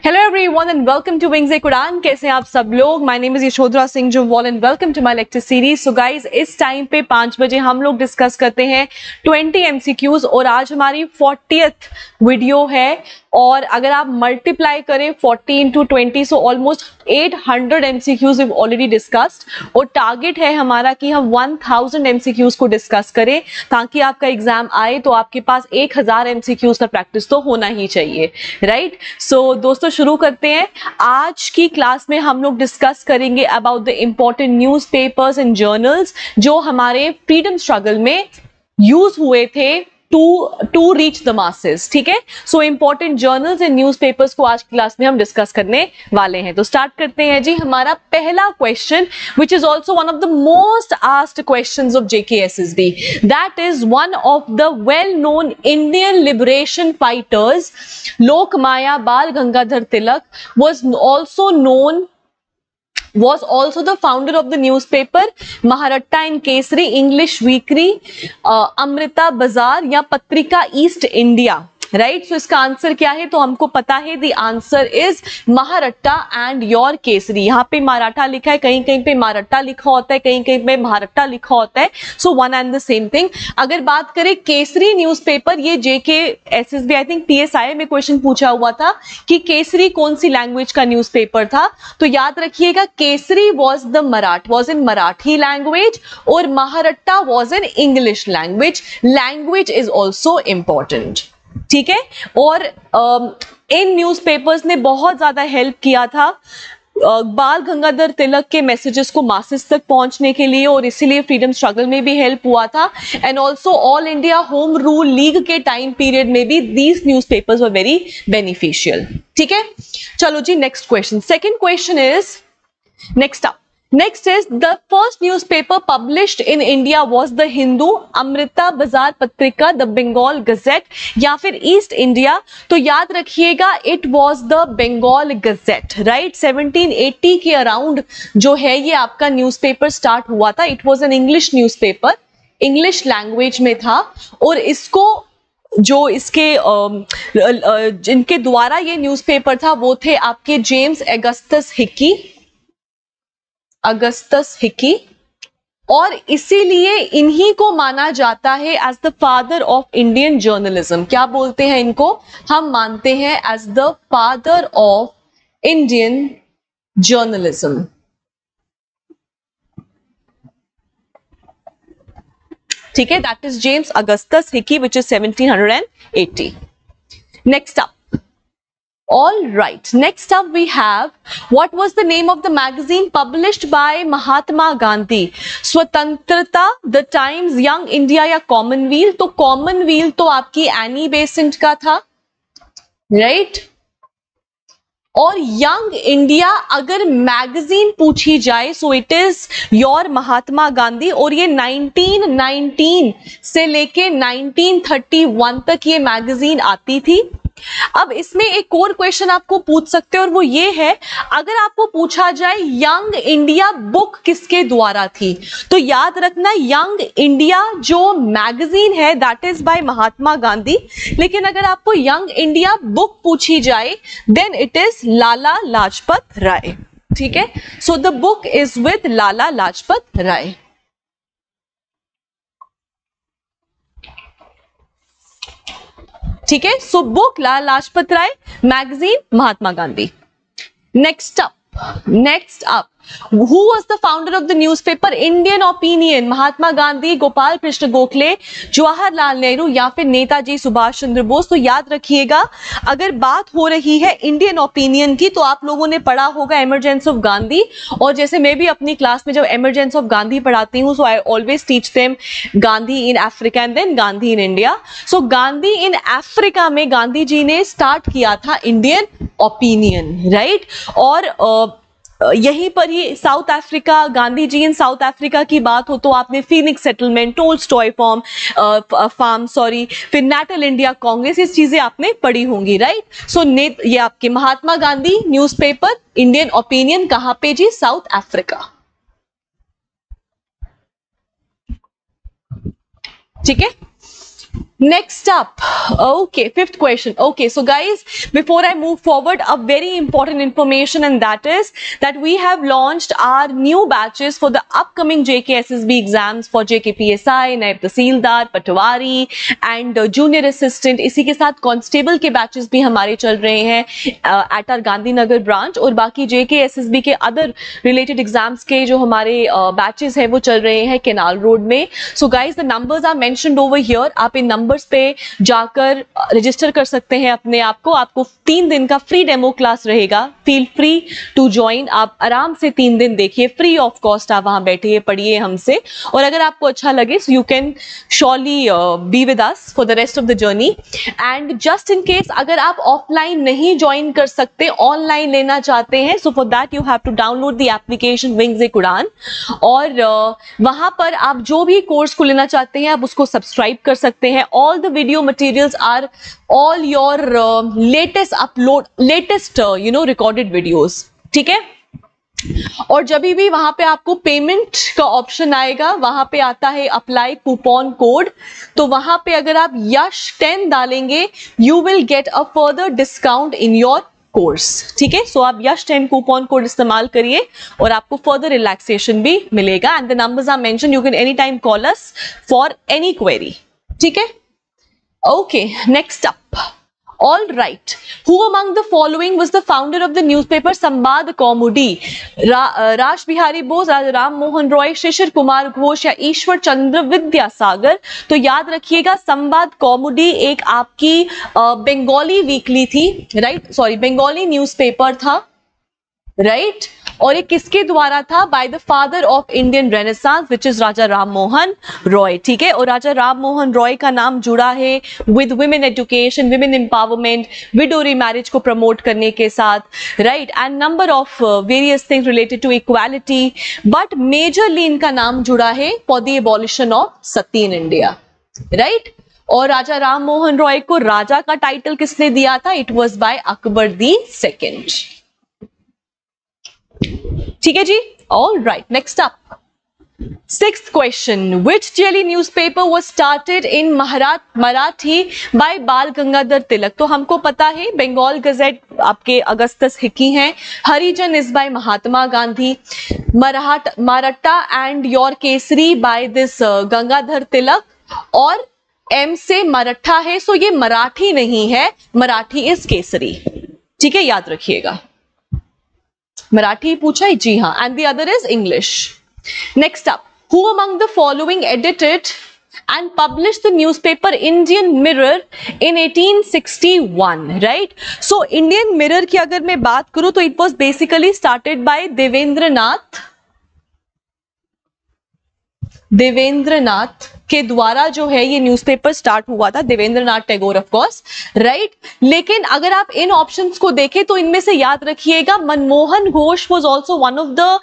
Hello everyone and welcome to Wings Quran. कैसे हैं आप सब लोग? My name is Yashodhara Singh Jumwal and welcome to my lecture series. So guys, इस टाइम पे 5 बजे हम लोग डिस्कस करते हैं 20 MCQs और आज हमारी 40th वीडियो है और अगर आप मल्टीप्लाई करें 40 into 20 so almost 800 MCQs we've already discussed और टारगेट है हमारा कि हम 1000 MCQs को डिस्कस करें ताकि आपका एग्जाम आए तो आपके पास 1000 MCQs का प्रैक्टिस तो होना ही चाहिए, राइट? सो दोस्तों शुरू करते हैं। आज की क्लास में हम लोग डिस्कस करेंगे about the important newspapers and journals जो हमारे फ्रीडम स्ट्रगल में यूज हुए थे टू रीच द मासेस, ठीक है? So important journals and newspapers को आज की क्लास में हम डिस्कस करने वाले हैं। तो स्टार्ट करते हैं जी। हमारा पहला question which is also one of the most asked questions of JKSSB, that is one of the well known Indian liberation fighters Lokmanya Bal Gangadhar Tilak was also the founder of the newspaper Maharatta and Kesari, English Weekly, Amrita Bazaar या पत्रिका east India, right? सो इसका answer क्या है? तो हमको पता है the answer is Mahratta and your Kesari. यहाँ पे मराठा लिखा है, कहीं कहीं पे महारट्टा लिखा होता है, कहीं कहीं पे महारट्टा लिखा होता है। So one and the same thing. अगर बात करें केसरी न्यूज़पेपर, ये JKSSB आई थिंक PSI में क्वेश्चन पूछा हुआ था कि केसरी कौन सी लैंग्वेज का न्यूज़पेपर था, तो याद रखिएगा Kesari was in Marathi language और Mahratta was in English language. Language is also important, ठीक है? और इन न्यूज़पेपर्स ने बहुत ज्यादा हेल्प किया था बाल गंगाधर तिलक के मैसेजेस को मासेस तक पहुंचने के लिए और इसीलिए फ्रीडम स्ट्रगल में भी हेल्प हुआ था। And also All India Home Rule League के टाइम पीरियड में भी these newspapers were very beneficial, ठीक है? चलो जी, next question. Second question is Next is the first newspaper published in India was the Hindu, Amrita Bazaar पत्रिका, the Bengal Gazette या फिर East India। तो याद रखिएगा it was the Bengal Gazette, right? 1780 के अराउंड जो है ये आपका न्यूज़पेपर स्टार्ट हुआ था। It was an English newspaper, English language में था और इसको जो इसके जिनके द्वारा ये न्यूज़पेपर था वो थे आपके जेम्स अगस्टस हिकी और इसीलिए इन्हीं को माना जाता है as the father of Indian journalism. क्या बोलते हैं इनको? हम मानते हैं as the father of Indian journalism, ठीक है? That is James Augustus Hicky which is 1780। Next up, all right, next up we have what was the name of the magazine published by Mahatma Gandhi? स्वतंत्रता, the times, young India या Commonwealth? तो Commonwealth तो आपकी Annie Besant का था, right? और young India अगर magazine पूछी जाए so it is your Mahatma Gandhi और ये 1919 से लेके 1931 तक ये मैगजीन आती थी। अब इसमें एक और क्वेश्चन आपको पूछ सकते हैं और वो ये है, अगर आपको पूछा जाए यंग इंडिया बुक किसके द्वारा थी, तो याद रखना यंग इंडिया जो मैगजीन है that is by Mahatma Gandhi. लेकिन अगर आपको यंग इंडिया बुक पूछी जाए then it is Lala Lajpat Rai, ठीक है? So the book is with Lala Lajpat Rai. ठीक है? So book Lala Lajpat Rai, magazine Mahatma Gandhi. Next up who was the founder of the newspaper Indian Opinion? Mahatma Gandhi, Gopal Krishna Gokhale, Jawaharlal Nehru या फिर नेताजी सुभाष चंद्र बोस? तो याद रखिएगा अगर बात हो रही है इंडियन ओपिनियन की तो आप लोगों ने पढ़ा होगा एमरजेंस ऑफ गांधी, और जैसे मैं भी अपनी क्लास में जब एमरजेंस ऑफ गांधी पढ़ाती हूँ so I always teach them Gandhi in Africa and then Gandhi in India. So Gandhi in Africa में गांधी जी ने स्टार्ट किया था इंडियन ओपिनियन, राइट? और यहीं पर ही साउथ अफ्रीका, गांधी जी इन साउथ अफ्रीका की बात हो तो आपने फिनिक्स सेटलमेंट, टोल्स्टॉय फार्म, फिर नेटल इंडिया कांग्रेस, इस चीजें आपने पढ़ी होंगी, राइट? सो ये आपके Mahatma Gandhi newspaper Indian opinion कहां पे जी? साउथ अफ्रीका, ठीक है? Next up, okay, fifth question. Okay, so guys, before I move forward, a very important information, and that is that we have launched our new batches for the upcoming JKSSB exams for JKPSI, नायब तहसीलदार, पटवारी and junior assistant. इसी के साथ constable के batches भी हमारे चल रहे हैं at our गांधीनगर ब्रांच, और बाकी JKSSB के अदर रिलेटेड एग्जाम्स के जो हमारे बैचेस हैं वो चल रहे हैं केनाल रोड में. So guys, the numbers are mentioned over here. आप इन नंबर्स पे जाकर रजिस्टर कर सकते हैं अपने आप को. आपको 3 दिन का फ्री डेमो क्लास रहेगा. Feel free to join. आप आराम से 3 दिन देखिए, फ्री ऑफ कॉस्ट. आप वहां बैठिए, पढ़िए हमसे, और अगर आपको अच्छा लगे so you can surely be with us for the rest of the journey. And just in case अगर आप ऑफलाइन नहीं ज्वाइन कर सकते, ऑनलाइन लेना चाहते हैं, so for that you have to download the application विंग्स-ए-कुरान, और वहां पर आप जो भी कोर्स को लेना चाहते हैं आप उसको सब्सक्राइब कर सकते हैं. All the video materials are all your latest recorded videos. ठीक है. और जब भी वहां पे आपको पेमेंट का ऑप्शन आएगा, वहां पे आता है अप्लाई कूपन कोड, तो वहां पे अगर आप यश 10 डालेंगे you will get a further discount in your course. ठीक है. सो आप यश 10 कूपन कोड इस्तेमाल करिए और आपको फर्दर रिलैक्सेशन भी मिलेगा. And the numbers are mention. You can any time call us for any query. ठीक है. Okay, next up. All right. Who among the following was the founder of the newspaper Sambad Kaumudi? Rash Bihari Bose, Ram Mohan Roy, Shishir Kumar Ghosh या ईश्वर चंद्र विद्यासागर? तो याद रखिएगा, संवाद कौमुदी एक आपकी Bengali weekly थी, राइट, सॉरी बंगाली न्यूज़पेपर था, राइट, और ये किसके द्वारा था? By the father of Indian renaissance which is Raja Ram Mohan Roy. ठीक है. और राजा राम मोहन रॉय का नाम जुड़ा है with women education, women empowerment, widow remarriage को प्रमोट करने के साथ, right, and number of various things related to equality. But majorly इनका नाम जुड़ा है for the abolition of sati in India, right. और राजा राम मोहन रॉय को राजा का टाइटल किसने दिया था? It was by Akbar the second. ठीक है जी. All right. Next up, sixth question. Which daily newspaper was started in Marathi by Bal Gangadhar Tilak? तो हमको पता है बंगाल गजेट आपके अगस्तस हिकी हैं. Harijan is by Mahatma Gandhi. Maratha and your Kesari by this Gangadhar Tilak, और एम से मराठा है, सो ये मराठी नहीं है, मराठी इज केसरी. ठीक है, याद रखिएगा. मराठी पूछा है, जी हाँ, and the other is English. Next up, who among the following edited and published the newspaper Indian Mirror in 1861, right. So Indian Mirror की अगर मैं बात करूं तो it was basically started by Devendranath के द्वारा जो है ये न्यूज़पेपर स्टार्ट हुआ था. Devendranath Tagore of course, right. लेकिन अगर आप इन ऑप्शंस को देखें तो इनमें से याद रखिएगा Manmohan Ghosh was also one of the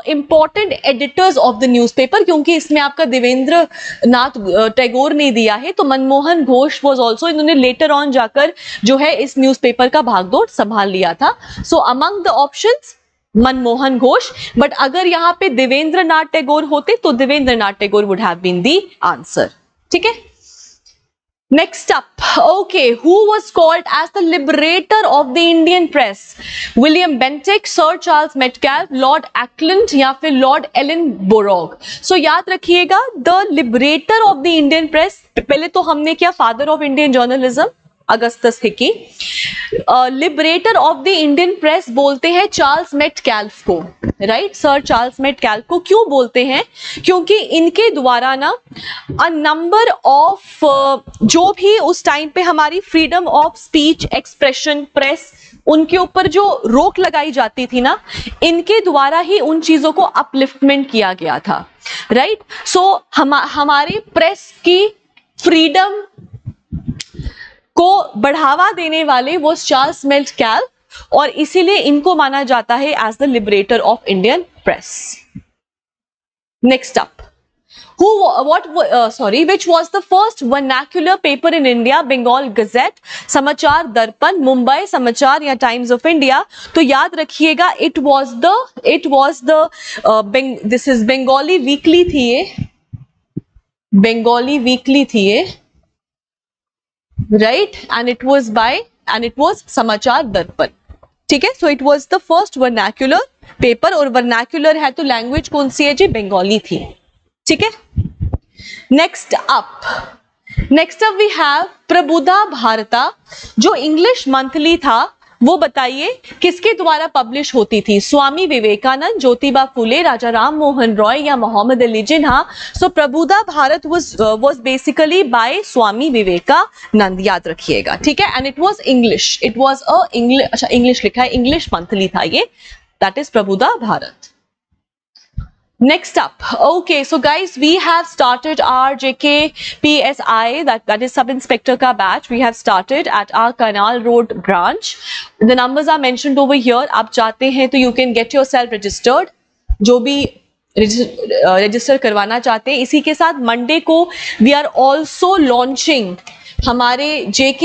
important editors of the newspaper, क्योंकि इसमें आपका देवेंद्रनाथ टैगोर ने दिया है, तो मनमोहन घोष वाज आल्सो, इन्होंने लेटर ऑन जाकर जो है इस न्यूज़पेपर का भागदौड़ संभाल लिया था. So among the options Manmohan Ghosh, but अगर यहां पे देवेंद्रनाथ टैगोर होते तो Devendranath Tagore would have been the answer. ठीक है. Next up, okay, who was called as the liberator of the Indian press? William Bentinck, sir Charles Metcalfe, lord Auckland या फिर लॉर्ड एलन बोरॉग? सो याद रखिएगा, the liberator of the Indian press, पहले तो हमने क्या, father of Indian journalism Augustus Hicky. Liberator of the Indian press बोलते हैं चार्ल्स मेटकैल्फ को, राइट, सर चार्ल्स मेटकैल्फ को. क्यों बोलते हैं? क्योंकि इनके द्वारा ना अ नंबर ऑफ जो भी उस टाइम पे हमारी freedom of speech, expression, press, उनके ऊपर जो रोक लगाई जाती थी ना, इनके द्वारा ही उन चीजों को अपलिफ्टमेंट किया गया था, राइट. सो हमारे प्रेस की फ्रीडम को बढ़ावा देने वाले वो चार्ल्स मेटकैल्फ, और इसीलिए इनको माना जाता है as the liberator of Indian press. Next up, which was the first vernacular paper in India? Bengal Gazette, समाचार दर्पण, मुंबई समाचार या टाइम्स ऑफ इंडिया? तो याद रखिएगा, this is बंगाली वीकली थी ये, बंगाली वीकली थी ये, राइट, एंड इट वाज समाचार दर्पण, ठीक है। So it was the first vernacular paper, और वर्नाक्युलर है तो लैंग्वेज कौन सी है जी, बंगाली थी, ठीक है। नेक्स्ट अप वी हैव प्रबुद्धा भारता, जो इंग्लिश मंथली था, वो बताइए किसके द्वारा पब्लिश होती थी, स्वामी विवेकानंद, ज्योतिबा फुले, राजा राम मोहन रॉय या Mohammad Ali Jinnah. So Prabuddha Bharat was basically by Swami Vivekananda, याद रखिएगा, ठीक है। And it was English, it was a English, अच्छा इंग्लिश लिखा है, इंग्लिश मंथली था ये, that is Prabuddha Bharat. Next up, okay, so guys, we have started our JK PSI, that is Sub Inspector ka batch. We have started at our Canal Road branch. The numbers are mentioned over here. आप चाहते हैं तो you can get yourself registered. जो भी register करवाना चाहते हैं। इसी के साथ मंडे को we are also launching हमारे JK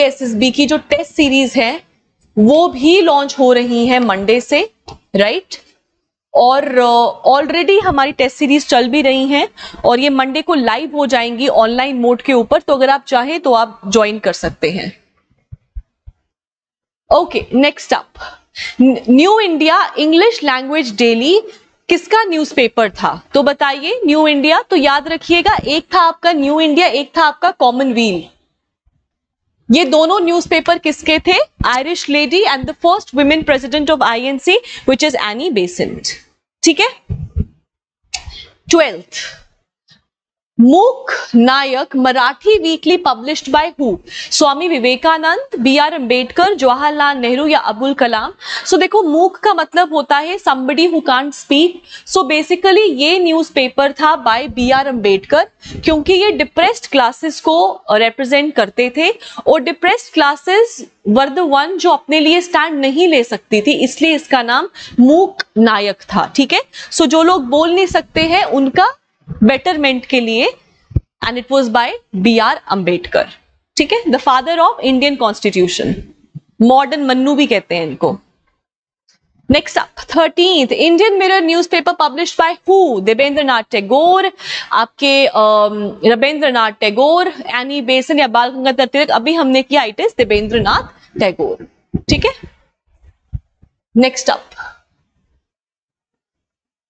SSB की जो टेस्ट सीरीज है वो भी लॉन्च हो रही है मंडे से, राइट। और ऑलरेडी हमारी टेस्ट सीरीज चल भी रही हैं और ये मंडे को लाइव हो जाएंगी ऑनलाइन मोड के ऊपर, तो अगर आप चाहें तो आप ज्वाइन कर सकते हैं। Okay, next up, new India English language daily किसका न्यूज़पेपर था, तो बताइए। न्यू इंडिया, तो याद रखिएगा एक था आपका न्यू इंडिया, एक था आपका कॉमनवेल्थ। ये दोनों न्यूज़पेपर किसके थे, Irish lady and the first women president of INC which is Annie Besant, ठीक है। 12th, Mook Nayak Marathi weekly published by who, Swami Vivekananda, B R Ambedkar, Jawaharlal Nehru या अबुल कलाम। सो देखो, मूक का मतलब होता है somebody who can't speak. So basically ये न्यूज़पेपर था बाय बी आर अंबेडकर, क्योंकि ये डिप्रेस्ड क्लासेस को रिप्रेजेंट करते थे और depressed classes were the one जो अपने लिए स्टैंड नहीं ले सकती थी, इसलिए इसका नाम मूक नायक था, ठीक है। सो जो लोग बोल नहीं सकते हैं उनका बेटरमेंट के लिए, and it was by B R Ambedkar, ठीक है, the father of Indian constitution, modern Manu भी कहते हैं इनको। Next up, 13th, Indian Mirror newspaper published by who, Devendranath Tagore, आपके रविंद्रनाथ टैगोर, एनी बेसन या बाल गंगाधर तिलक, अभी हमने किया, इट इज देवेंद्रनाथ टैगोर, ठीक है। Next up,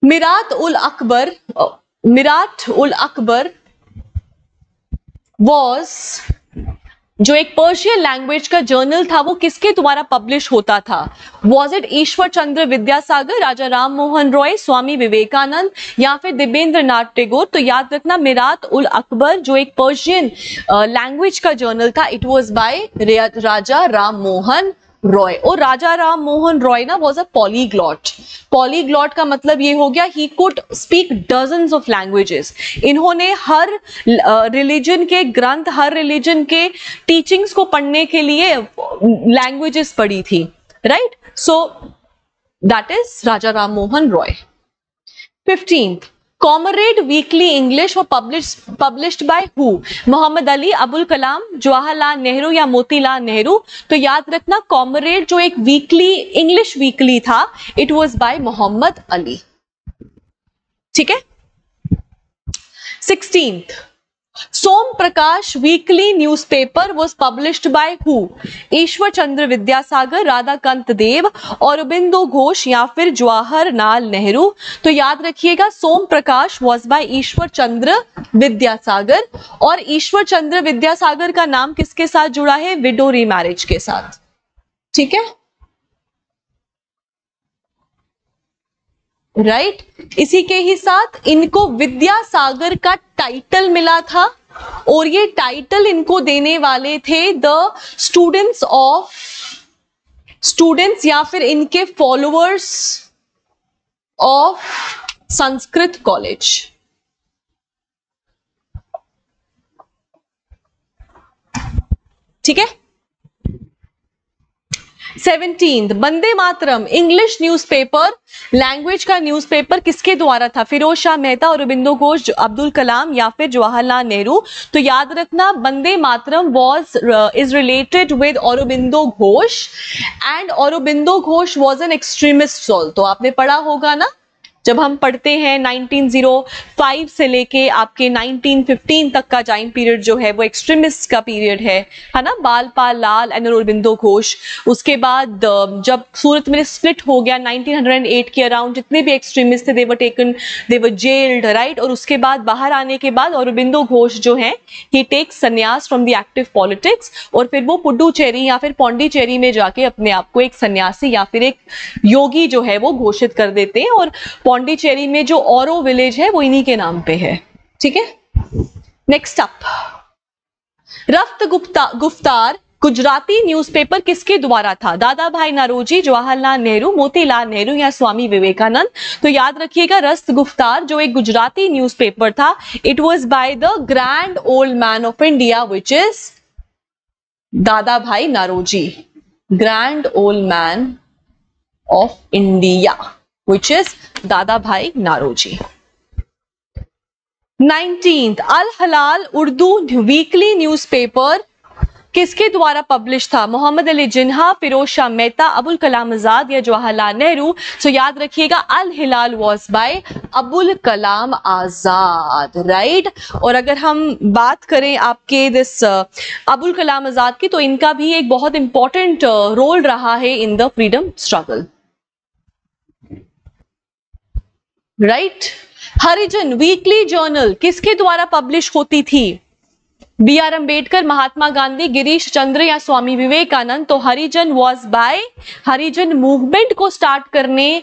Mirat ul Akbar was, जो एक पर्शियन लैंग्वेज का जर्नल था, वो किसके द्वारा पब्लिश होता था, वॉज इट ईश्वर चंद्र विद्यासागर, राजा राम मोहन रॉय, स्वामी विवेकानंद या फिर देवेंद्रनाथ टैगोर। तो याद रखना, मिरात उल अकबर जो एक पर्शियन लैंग्वेज का जर्नल था, इट वॉज बाय राजा राम मोहन रॉय। और राजा राम मोहन रॉय ना वॉज अ पॉलीग्लॉट। पॉलीग्लॉट का मतलब ये हो गया he could speak dozens of languages. इन्होंने हर रिलीजन के ग्रंथ, हर रिलीजन के टीचिंग्स को पढ़ने के लिए लैंग्वेजेस पढ़ी थी, right. So that is Raja Ram Mohan Roy. 15th, comrade weekly English व published by who, Mohammad Ali, Abul Kalam, Jawaharlal Nehru या मोतीलाल नेहरू। तो याद रखना, कॉमरेड जो एक वीकली इंग्लिश वीकली था, it was by Mohammad Ali, ठीक है। 16th, Som Prakash weekly newspaper was published by who, Ishwar Chandra Vidyasagar, Radhakant Deb, Aurobindo Ghosh या फिर जवाहरलाल नेहरू। तो याद रखिएगा, सोम प्रकाश वाज बाय ईश्वर चंद्र विद्यासागर, और ईश्वर चंद्र विद्यासागर का नाम किसके साथ जुड़ा है, विडो रीमैरिज के साथ, ठीक है, राइट। इसी के ही साथ इनको विद्यासागर का टाइटल मिला था, और ये टाइटल इनको देने वाले थे द स्टूडेंट्स या फिर इनके फॉलोअर्स ऑफ संस्कृत कॉलेज, ठीक है। 17th, Vande Mataram English newspaper, language का न्यूज़पेपर किसके द्वारा था, फिरोज शाह मेहता, अरबिंदो घोष, अब्दुल कलाम या फिर जवाहरलाल नेहरू। तो याद रखना, Vande Mataram is related with Aurobindo Ghosh, and Aurobindo Ghosh was an extremist soul. तो आपने पढ़ा होगा ना, जब हम पढ़ते हैं 1905 से लेके आपके 1915 तक का टाइम पीरियड जो है वो एक्सट्रीमिस्ट का पीरियड है ना, बालपाल लाल एंड अरबिंदो घोष। उसके बाद जब सूरत में स्प्लिट हो गया 1908 के अराउंड, जितने भी एक्सट्रीमिस्ट थे दे वर जेल्ड, राइट। और उसके बाद बाहर आने के बाद अरबिंदो घोष जो है ही टेक्स संन्यास फ्रॉम द एक्टिव पॉलिटिक्स, और फिर वो पुडुचेरी या फिर पौंडीचेरी में जाके अपने आप को एक सन्यासी या फिर एक योगी जो है वो घोषित कर देते हैं। और पौंडीचेरी में जो औरो विलेज है वो इन्हीं के नाम पे है, ठीक है। नेक्स्ट अप, रफ्त गुफ्तार गुजराती न्यूज़पेपर किसके द्वारा था? दादा भाई नौरोजी, जवाहरलाल नेहरू, मोतीलाल नेहरू या स्वामी विवेकानंद? तो याद रखिएगा, रफ्त गुफ्तार जो एक गुजराती न्यूज़पेपर था, it was by the grand old man of India which is Dadabhai Naoroji, grand old man of India which is दादा भाई नौरोजी। 19th, अल हलाल उर्दू वीकली न्यूज़पेपर किसके द्वारा पब्लिश था? मोहम्मद अली जिन्हा, फिरोज शाह मेहता, अबुल कलाम आजाद या जवाहरलाल नेहरू? सो याद रखिएगा, Al Hilal was by Abul Kalam Azad, right. और अगर हम बात करें आपके दिस अबुल कलाम आजाद की, तो इनका भी एक बहुत इंपॉर्टेंट रोल रहा है in the freedom struggle, right. Harijan weekly journal किसके द्वारा पब्लिश होती थी? बी आर अम्बेडकर, महात्मा गांधी, गिरीश चंद्र या स्वामी विवेकानंद? तो हरिजन वॉज बाय, हरिजन मूवमेंट को स्टार्ट करने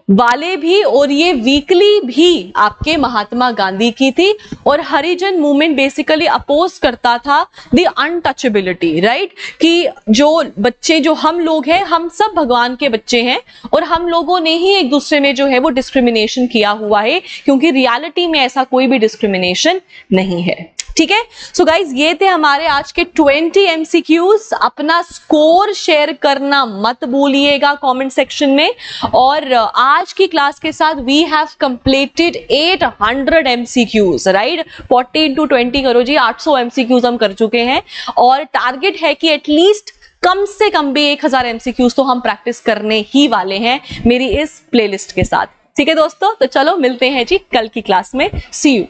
वाले भी और ये वीकली भी आपके महात्मा गांधी की थी। और हरिजन मूवमेंट बेसिकली अपोज करता था द अनटचेबिलिटी, राइट, कि जो बच्चे, जो हम लोग हैं, हम सब भगवान के बच्चे हैं और हम लोगों ने ही एक दूसरे में जो है वो डिस्क्रिमिनेशन किया हुआ है, क्योंकि रियलिटी में ऐसा कोई भी डिस्क्रिमिनेशन नहीं है, ठीक है। सो गाइज, ये थे हमारे आज के 20 एमसीक्यूज। अपना स्कोर शेयर करना मत भूलिएगा कमेंट सेक्शन में। और आज की क्लास के साथ we have completed 800 MCQs, right. 40 into 20 करो जी, 800 एमसीक्यूज हम कर चुके हैं और टारगेट है कि एटलीस्ट कम से कम भी 1000 एमसीक्यूज तो हम प्रैक्टिस करने ही वाले हैं मेरी इस प्लेलिस्ट के साथ, ठीक है दोस्तों। तो चलो मिलते हैं जी कल की क्लास में, सी यू।